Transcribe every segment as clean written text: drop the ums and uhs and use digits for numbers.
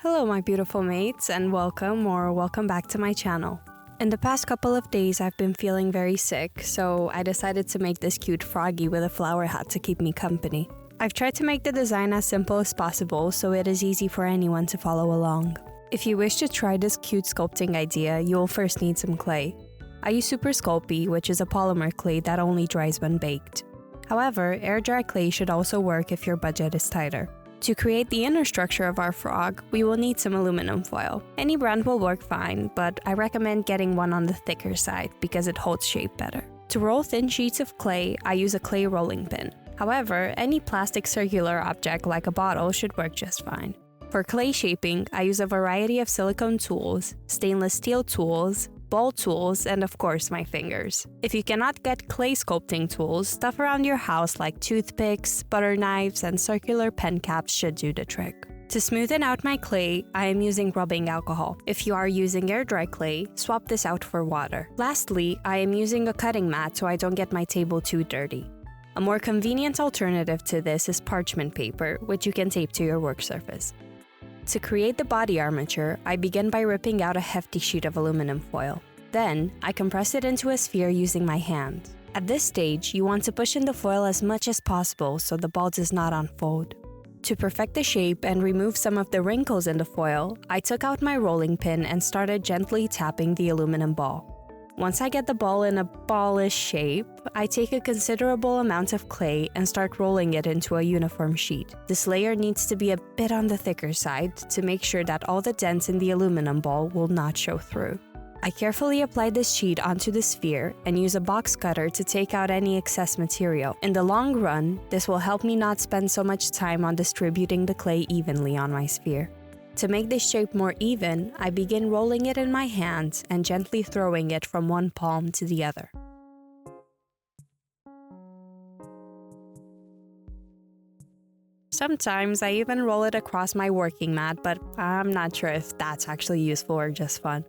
Hello my beautiful mates and welcome back to my channel. In the past couple of days I've been feeling very sick, so I decided to make this cute froggy with a flower hat to keep me company. I've tried to make the design as simple as possible so it is easy for anyone to follow along. If you wish to try this cute sculpting idea, you'll first need some clay. I use Super Sculpey, which is a polymer clay that only dries when baked. However, air dry clay should also work if your budget is tighter. To create the inner structure of our frog, we will need some aluminum foil. Any brand will work fine, but I recommend getting one on the thicker side because it holds shape better. To roll thin sheets of clay, I use a clay rolling pin. However, any plastic circular object like a bottle should work just fine. For clay shaping, I use a variety of silicone tools, stainless steel tools, ball tools, and of course my fingers. If you cannot get clay sculpting tools, stuff around your house like toothpicks, butter knives, and circular pen caps should do the trick. To smoothen out my clay, I am using rubbing alcohol. If you are using air dry clay, swap this out for water. Lastly, I am using a cutting mat so I don't get my table too dirty. A more convenient alternative to this is parchment paper, which you can tape to your work surface. To create the body armature, I begin by ripping out a hefty sheet of aluminum foil. Then, I compress it into a sphere using my hand. At this stage, you want to push in the foil as much as possible so the ball does not unfold. To perfect the shape and remove some of the wrinkles in the foil, I took out my rolling pin and started gently tapping the aluminum ball. Once I get the ball in a ballish shape, I take a considerable amount of clay and start rolling it into a uniform sheet. This layer needs to be a bit on the thicker side to make sure that all the dents in the aluminum ball will not show through. I carefully apply this sheet onto the sphere and use a box cutter to take out any excess material. In the long run, this will help me not spend so much time on distributing the clay evenly on my sphere. To make this shape more even, I begin rolling it in my hands and gently throwing it from one palm to the other. Sometimes I even roll it across my working mat, but I'm not sure if that's actually useful or just fun.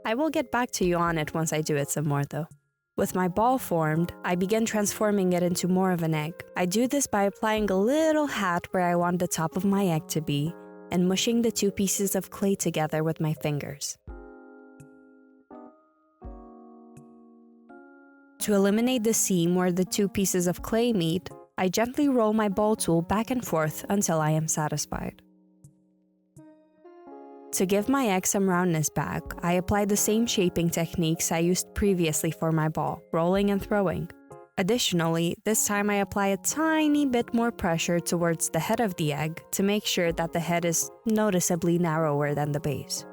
I will get back to you on it once I do it some more though. With my ball formed, I begin transforming it into more of an egg. I do this by applying a little hat where I want the top of my egg to be, and mushing the two pieces of clay together with my fingers. To eliminate the seam where the two pieces of clay meet, I gently roll my ball tool back and forth until I am satisfied. To give my egg some roundness back, I apply the same shaping techniques I used previously for my ball, rolling and throwing. Additionally, this time I apply a tiny bit more pressure towards the head of the egg to make sure that the head is noticeably narrower than the base.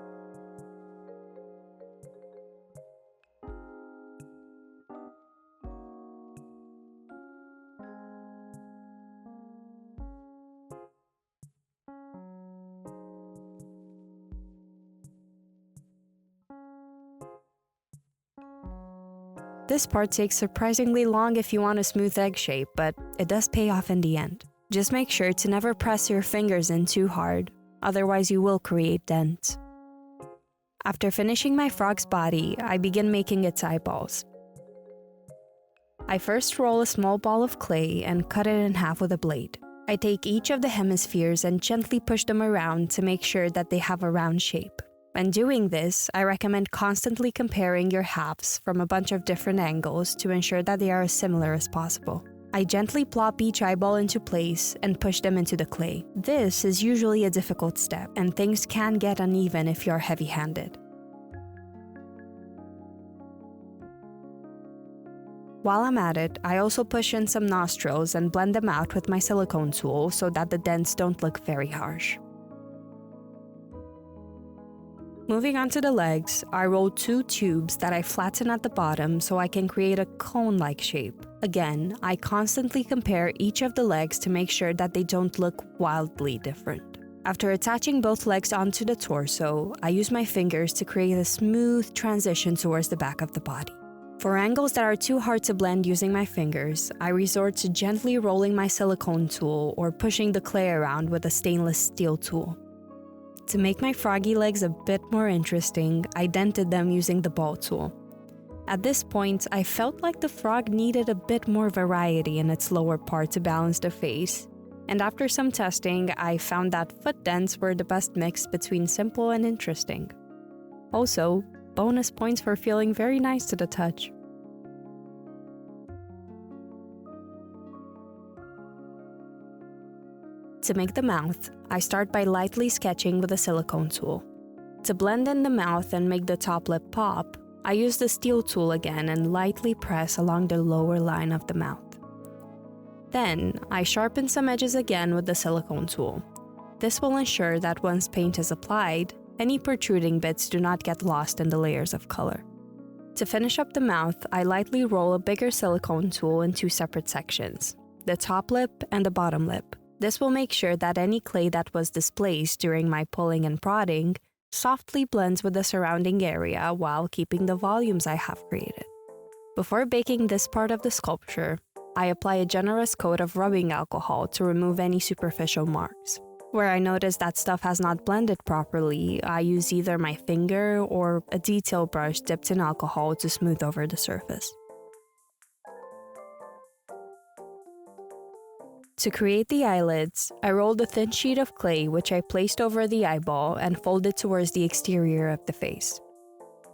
This part takes surprisingly long if you want a smooth egg shape, but it does pay off in the end. Just make sure to never press your fingers in too hard, otherwise you will create dents. After finishing my frog's body, I begin making its eyeballs. I first roll a small ball of clay and cut it in half with a blade. I take each of the hemispheres and gently push them around to make sure that they have a round shape. When doing this, I recommend constantly comparing your halves from a bunch of different angles to ensure that they are as similar as possible. I gently plop each eyeball into place and push them into the clay. This is usually a difficult step, and things can get uneven if you're heavy-handed. While I'm at it, I also push in some nostrils and blend them out with my silicone tool so that the dents don't look very harsh. Moving on to the legs, I roll two tubes that I flatten at the bottom so I can create a cone-like shape. Again, I constantly compare each of the legs to make sure that they don't look wildly different. After attaching both legs onto the torso, I use my fingers to create a smooth transition towards the back of the body. For angles that are too hard to blend using my fingers, I resort to gently rolling my silicone tool or pushing the clay around with a stainless steel tool. To make my froggy legs a bit more interesting, I dented them using the ball tool. At this point, I felt like the frog needed a bit more variety in its lower part to balance the face, And after some testing, I found that foot dents were the best mix between simple and interesting. Also, bonus points for feeling very nice to the touch. To make the mouth, I start by lightly sketching with a silicone tool. To blend in the mouth and make the top lip pop, I use the steel tool again and lightly press along the lower line of the mouth. Then, I sharpen some edges again with the silicone tool. This will ensure that once paint is applied, any protruding bits do not get lost in the layers of color. To finish up the mouth, I lightly roll a bigger silicone tool in two separate sections, the top lip and the bottom lip. This will make sure that any clay that was displaced during my pulling and prodding softly blends with the surrounding area while keeping the volumes I have created. Before baking this part of the sculpture, I apply a generous coat of rubbing alcohol to remove any superficial marks. Where I notice that stuff has not blended properly, I use either my finger or a detail brush dipped in alcohol to smooth over the surface. To create the eyelids, I rolled a thin sheet of clay which I placed over the eyeball and folded towards the exterior of the face.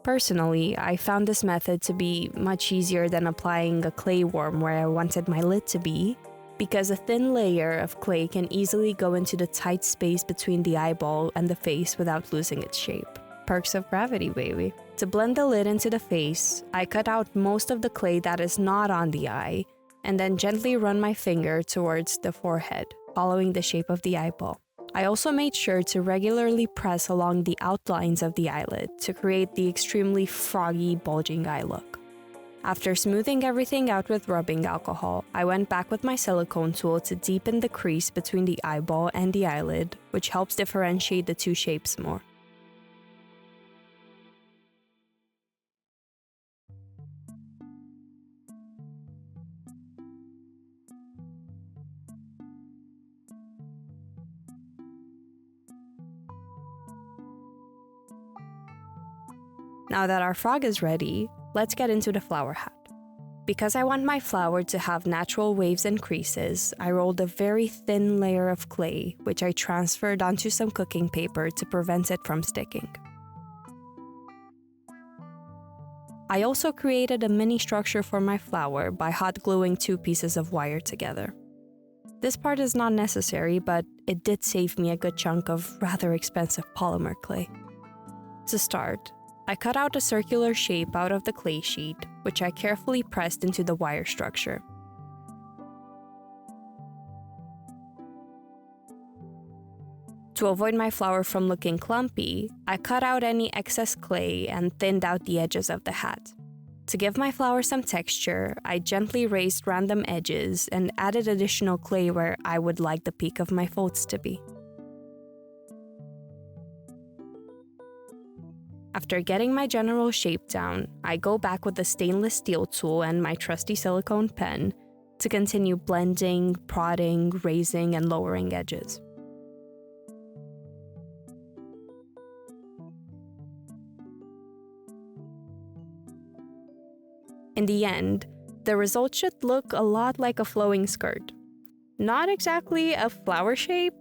Personally, I found this method to be much easier than applying a clay worm where I wanted my lid to be, because a thin layer of clay can easily go into the tight space between the eyeball and the face without losing its shape. Perks of gravity, baby. To blend the lid into the face, I cut out most of the clay that is not on the eye, and then gently run my finger towards the forehead, following the shape of the eyeball. I also made sure to regularly press along the outlines of the eyelid to create the extremely froggy, bulging eye look. After smoothing everything out with rubbing alcohol, I went back with my silicone tool to deepen the crease between the eyeball and the eyelid, which helps differentiate the two shapes more. Now that our frog is ready, let's get into the flower hat. Because I want my flower to have natural waves and creases, I rolled a very thin layer of clay, which I transferred onto some cooking paper to prevent it from sticking. I also created a mini structure for my flower by hot gluing two pieces of wire together. This part is not necessary, but it did save me a good chunk of rather expensive polymer clay. To start, I cut out a circular shape out of the clay sheet, which I carefully pressed into the wire structure. To avoid my flower from looking clumpy, I cut out any excess clay and thinned out the edges of the hat. To give my flower some texture, I gently raised random edges and added additional clay where I would like the peak of my folds to be. After getting my general shape down, I go back with the stainless steel tool and my trusty silicone pen to continue blending, prodding, raising, and lowering edges. In the end, the result should look a lot like a flowing skirt. Not exactly a flower shape,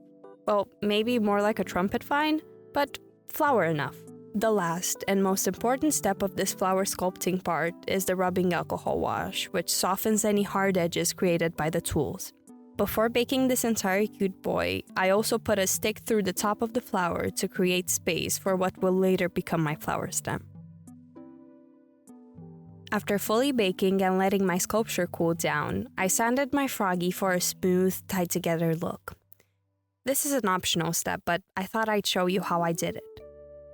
well, maybe more like a trumpet vine, but flower enough. The last and most important step of this flower sculpting part is the rubbing alcohol wash, which softens any hard edges created by the tools. Before baking this entire cute boy, I also put a stick through the top of the flower to create space for what will later become my flower stem. After fully baking and letting my sculpture cool down, I sanded my froggy for a smooth, tied-together look. This is an optional step, but I thought I'd show you how I did it.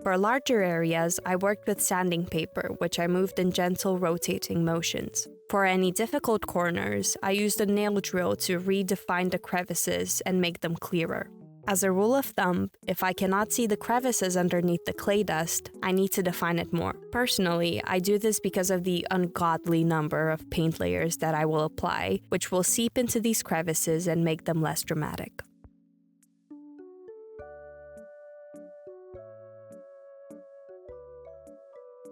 For larger areas, I worked with sanding paper, which I moved in gentle rotating motions. For any difficult corners, I used a nail drill to redefine the crevices and make them clearer. As a rule of thumb, if I cannot see the crevices underneath the clay dust, I need to define it more. Personally, I do this because of the ungodly number of paint layers that I will apply, which will seep into these crevices and make them less dramatic.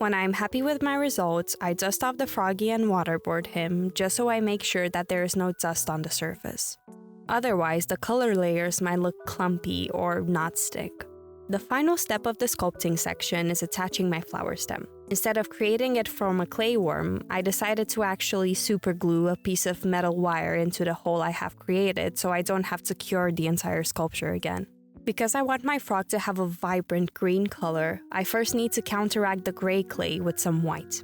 When I'm happy with my results, I dust off the froggy and waterboard him just so I make sure that there is no dust on the surface. Otherwise, the color layers might look clumpy or not stick. The final step of the sculpting section is attaching my flower stem. Instead of creating it from a clay worm, I decided to actually super glue a piece of metal wire into the hole I have created so I don't have to cure the entire sculpture again. Because I want my frog to have a vibrant green color, I first need to counteract the gray clay with some white.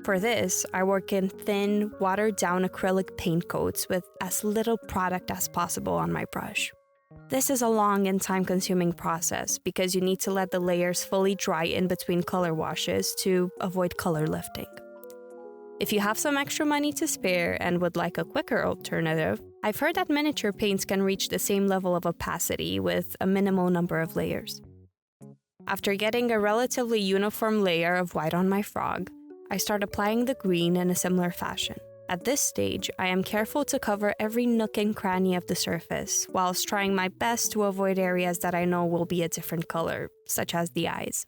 For this, I work in thin, watered-down acrylic paint coats with as little product as possible on my brush. This is a long and time-consuming process because you need to let the layers fully dry in between color washes to avoid color lifting. If you have some extra money to spare and would like a quicker alternative, I've heard that miniature paints can reach the same level of opacity with a minimal number of layers. After getting a relatively uniform layer of white on my frog, I start applying the green in a similar fashion. At this stage, I am careful to cover every nook and cranny of the surface, whilst trying my best to avoid areas that I know will be a different color, such as the eyes.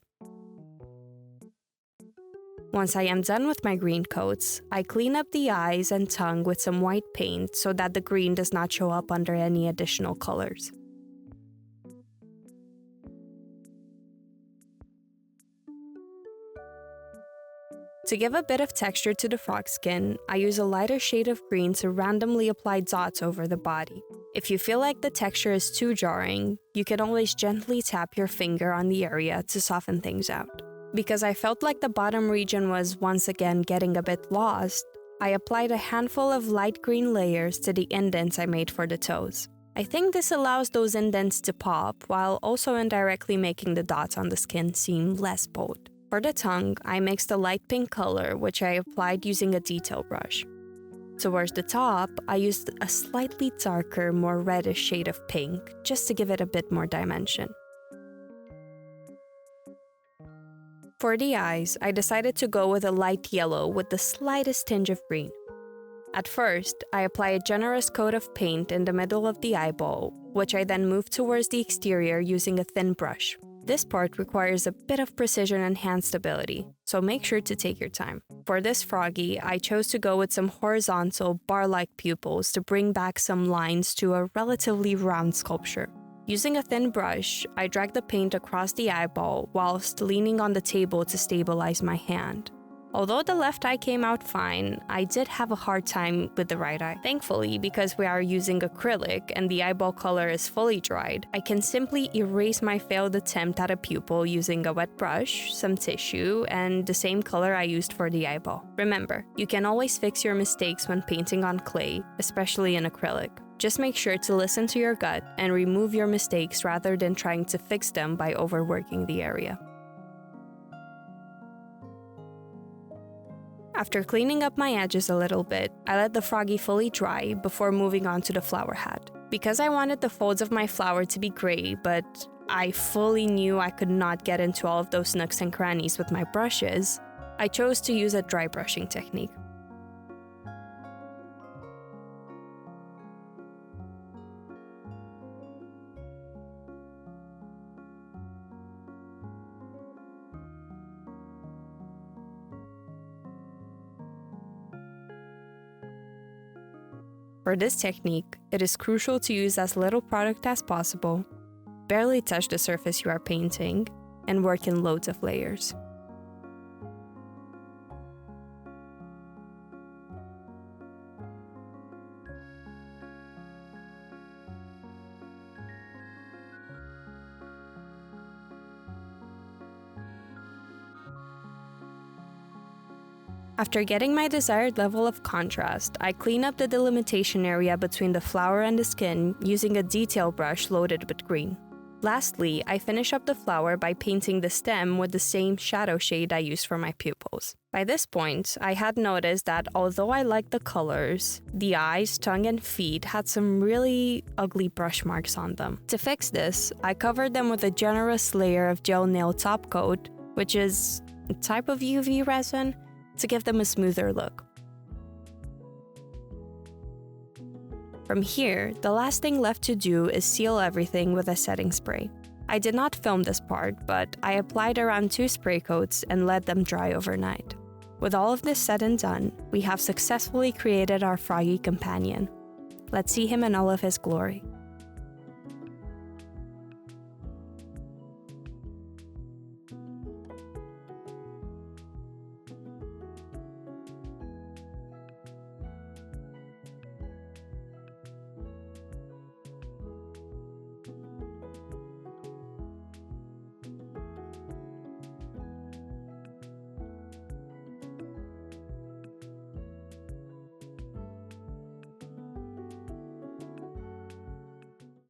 Once I am done with my green coats, I clean up the eyes and tongue with some white paint so that the green does not show up under any additional colors. To give a bit of texture to the frog skin, I use a lighter shade of green to randomly apply dots over the body. If you feel like the texture is too jarring, you can always gently tap your finger on the area to soften things out. Because I felt like the bottom region was once again getting a bit lost, I applied a handful of light green layers to the indents I made for the toes. I think this allows those indents to pop while also indirectly making the dots on the skin seem less bold. For the tongue, I mixed a light pink color, which I applied using a detail brush. Towards the top, I used a slightly darker, more reddish shade of pink, just to give it a bit more dimension. For the eyes, I decided to go with a light yellow with the slightest tinge of green. At first, I apply a generous coat of paint in the middle of the eyeball, which I then move towards the exterior using a thin brush. This part requires a bit of precision and hand stability, so make sure to take your time. For this froggy, I chose to go with some horizontal, bar-like pupils to bring back some lines to a relatively round sculpture. Using a thin brush, I drag the paint across the eyeball whilst leaning on the table to stabilize my hand. Although the left eye came out fine, I did have a hard time with the right eye. Thankfully, because we are using acrylic and the eyeball color is fully dried, I can simply erase my failed attempt at a pupil using a wet brush, some tissue, and the same color I used for the eyeball. Remember, you can always fix your mistakes when painting on clay, especially in acrylic. Just make sure to listen to your gut and remove your mistakes rather than trying to fix them by overworking the area. After cleaning up my edges a little bit, I let the froggy fully dry before moving on to the flower hat. Because I wanted the folds of my flower to be gray, but I fully knew I could not get into all of those nooks and crannies with my brushes, I chose to use a dry brushing technique. For this technique, it is crucial to use as little product as possible, barely touch the surface you are painting, and work in loads of layers. After getting my desired level of contrast, I clean up the delimitation area between the flower and the skin using a detail brush loaded with green. Lastly, I finish up the flower by painting the stem with the same shadow shade I used for my pupils. By this point, I had noticed that although I liked the colors, the eyes, tongue, and feet had some really ugly brush marks on them. To fix this, I covered them with a generous layer of gel nail top coat, which is a type of UV resin, to give them a smoother look. From here, the last thing left to do is seal everything with a setting spray. I did not film this part, but I applied around 2 spray coats and let them dry overnight. With all of this said and done, we have successfully created our froggy companion. Let's see him in all of his glory.